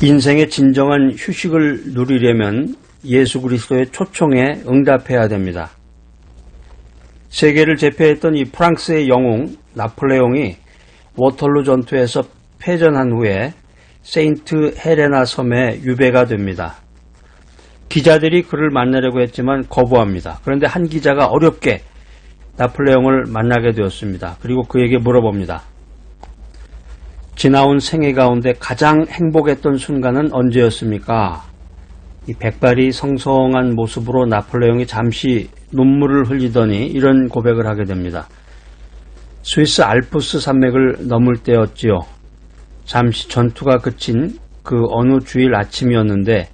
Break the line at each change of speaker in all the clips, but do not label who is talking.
인생의 진정한 휴식을 누리려면 예수 그리스도의 초청에 응답해야 됩니다. 세계를 제패했던 이 프랑스의 영웅 나폴레옹이 워털루 전투에서 패전한 후에 세인트 헬레나 섬에 유배가 됩니다. 기자들이 그를 만나려고 했지만 거부합니다. 그런데 한 기자가 어렵게 나폴레옹을 만나게 되었습니다. 그리고 그에게 물어봅니다. 지나온 생애 가운데 가장 행복했던 순간은 언제였습니까? 이 백발이 성성한 모습으로 나폴레옹이 잠시 눈물을 흘리더니 이런 고백을 하게 됩니다. 스위스 알프스 산맥을 넘을 때였지요. 잠시 전투가 그친 그 어느 주일 아침이었는데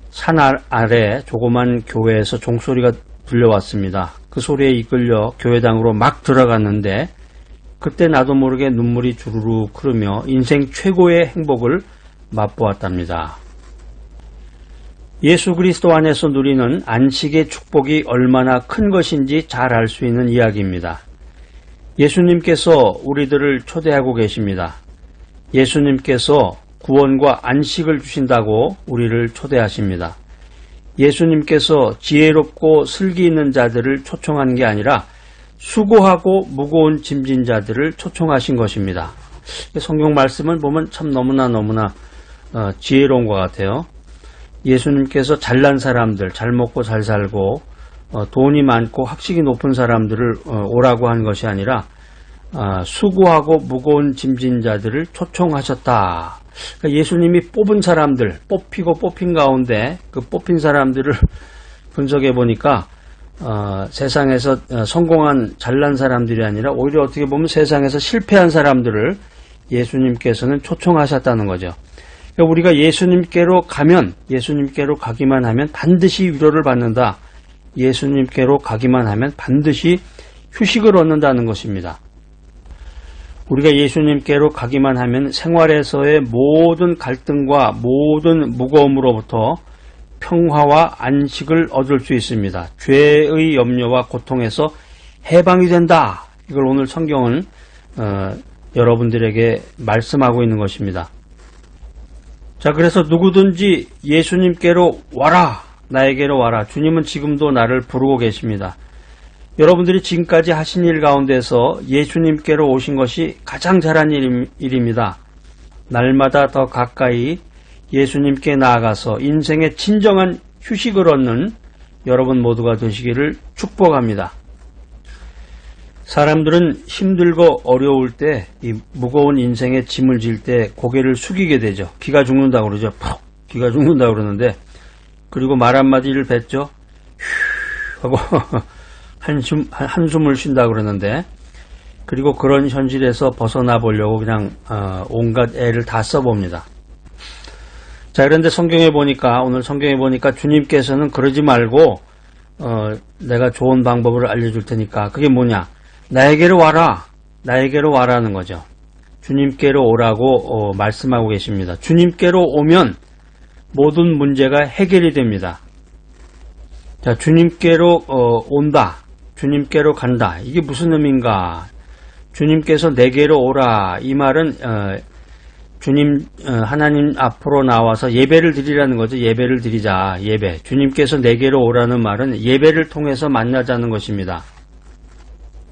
산 아래 조그만 교회에서 종소리가 들려왔습니다. 그 소리에 이끌려 교회당으로 막 들어갔는데 그때 나도 모르게 눈물이 주르륵 흐르며 인생 최고의 행복을 맛보았답니다. 예수 그리스도 안에서 누리는 안식의 축복이 얼마나 큰 것인지 잘 알 수 있는 이야기입니다. 예수님께서 우리들을 초대하고 계십니다. 예수님께서 구원과 안식을 주신다고 우리를 초대하십니다. 예수님께서 지혜롭고 슬기 있는 자들을 초청한 게 아니라 수고하고 무거운 짐진 자들을 초청하신 것입니다. 성경 말씀을 보면 참 너무나 지혜로운 것 같아요. 예수님께서 잘난 사람들, 잘 먹고 잘 살고 돈이 많고 학식이 높은 사람들을 오라고 한 것이 아니라 수고하고 무거운 짐진 자들을 초청하셨다. 그러니까 예수님이 뽑은 사람들, 뽑히고 뽑힌 가운데 그 뽑힌 사람들을 분석해 보니까 세상에서 성공한 잘난 사람들이 아니라 오히려 어떻게 보면 세상에서 실패한 사람들을 예수님께서는 초청하셨다는 거죠. 그러니까 우리가 예수님께로 가기만 하면 반드시 위로를 받는다. 예수님께로 가기만 하면 반드시 휴식을 얻는다는 것입니다. 우리가 예수님께로 가기만 하면 생활에서의 모든 갈등과 모든 무거움으로부터 평화와 안식을 얻을 수 있습니다. 죄의 염려와 고통에서 해방이 된다. 이걸 오늘 성경은 여러분들에게 말씀하고 있는 것입니다. 자, 그래서 누구든지 예수님께로 와라, 나에게로 와라. 주님은 지금도 나를 부르고 계십니다. 여러분들이 지금까지 하신 일 가운데서 예수님께로 오신 것이 가장 잘한 일입니다. 날마다 더 가까이 예수님께 나아가서 인생의 진정한 휴식을 얻는 여러분 모두가 되시기를 축복합니다. 사람들은 힘들고 어려울 때 이 무거운 인생의 짐을 질 때 고개를 숙이게 되죠. 기가 죽는다고 그러죠. 푹 기가 죽는다고 그러는데 그리고 말 한마디를 뱉죠. 휴 하고 한숨을 쉰다고 그러는데 그리고 그런 현실에서 벗어나 보려고 그냥 온갖 애를 다 써봅니다. 자, 그런데 오늘 성경에 보니까 주님께서는 그러지 말고 내가 좋은 방법을 알려줄 테니까 그게 뭐냐? 나에게로 와라는 거죠. 주님께로 오라고 말씀하고 계십니다. 주님께로 오면 모든 문제가 해결이 됩니다. 자, 주님께로 온다. 주님께로 간다. 이게 무슨 의미인가? 주님께서 내게로 오라. 이 말은 주님 하나님 앞으로 나와서 예배를 드리라는 거죠. 예배를 드리자. 예배. 주님께서 내게로 오라는 말은 예배를 통해서 만나자는 것입니다.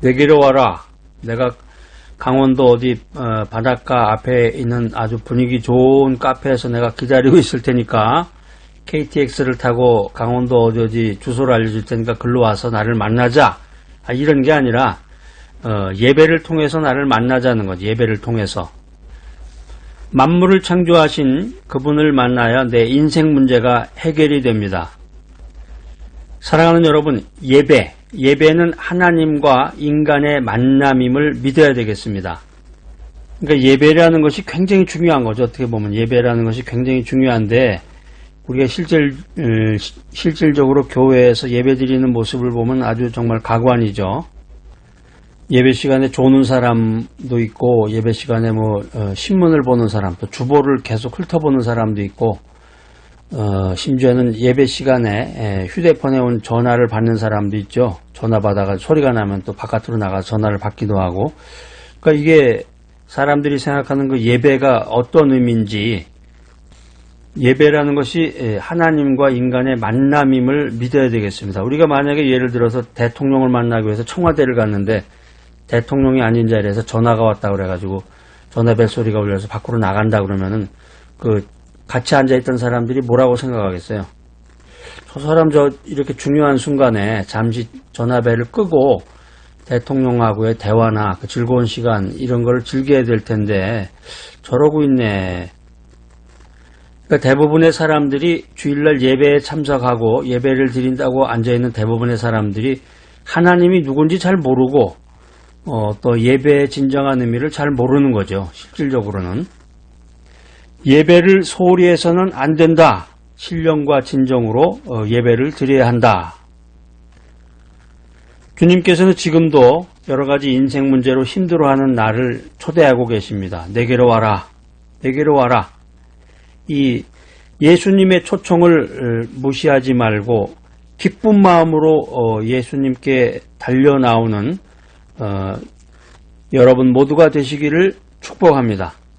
내게로 와라. 내가 강원도 어디 바닷가 앞에 있는 아주 분위기 좋은 카페에서 내가 기다리고 있을 테니까 KTX를 타고 강원도 어디 주소를 알려줄 테니까 글로 와서 나를 만나자. 이런 게 아니라 예배를 통해서 나를 만나자는 거지. 예배를 통해서. 만물을 창조하신 그분을 만나야 내 인생 문제가 해결이 됩니다. 사랑하는 여러분, 예배는 하나님과 인간의 만남임을 믿어야 되겠습니다. 그러니까 예배라는 것이 굉장히 중요한 거죠. 어떻게 보면 예배라는 것이 굉장히 중요한데 우리가 실질적으로 교회에서 예배 드리는 모습을 보면 아주 정말 가관이죠. 예배 시간에 조는 사람도 있고 예배 시간에 신문을 보는 사람, 또 주보를 계속 훑어보는 사람도 있고 심지어는 예배 시간에 휴대폰에 온 전화를 받는 사람도 있죠. 전화 받아가 소리가 나면 또 바깥으로 나가서 전화를 받기도 하고. 그러니까 이게 사람들이 생각하는 그 예배가 어떤 의미인지 예배라는 것이 하나님과 인간의 만남임을 믿어야 되겠습니다. 우리가 만약에 예를 들어서 대통령을 만나기 위해서 청와대를 갔는데 대통령이 앉은 자리에서 전화가 왔다 그래가지고 전화벨 소리가 울려서 밖으로 나간다 그러면은 그 같이 앉아있던 사람들이 뭐라고 생각하겠어요? 저 사람 이렇게 중요한 순간에 잠시 전화벨을 끄고 대통령하고의 대화나 그 즐거운 시간 이런 걸 즐겨야 될 텐데 저러고 있네. 그러니까 대부분의 사람들이 주일날 예배에 참석하고 예배를 드린다고 앉아있는 대부분의 사람들이 하나님이 누군지 잘 모르고 또 예배의 진정한 의미를 잘 모르는 거죠. 실질적으로는. 예배를 소홀히 해서는 안 된다. 신령과 진정으로 예배를 드려야 한다. 주님께서는 지금도 여러 가지 인생 문제로 힘들어하는 나를 초대하고 계십니다. 내게로 와라. 내게로 와라. 이 예수님의 초청을 무시하지 말고 기쁜 마음으로 예수님께 달려나오는 여러분 모두가 되시기를 축복합니다.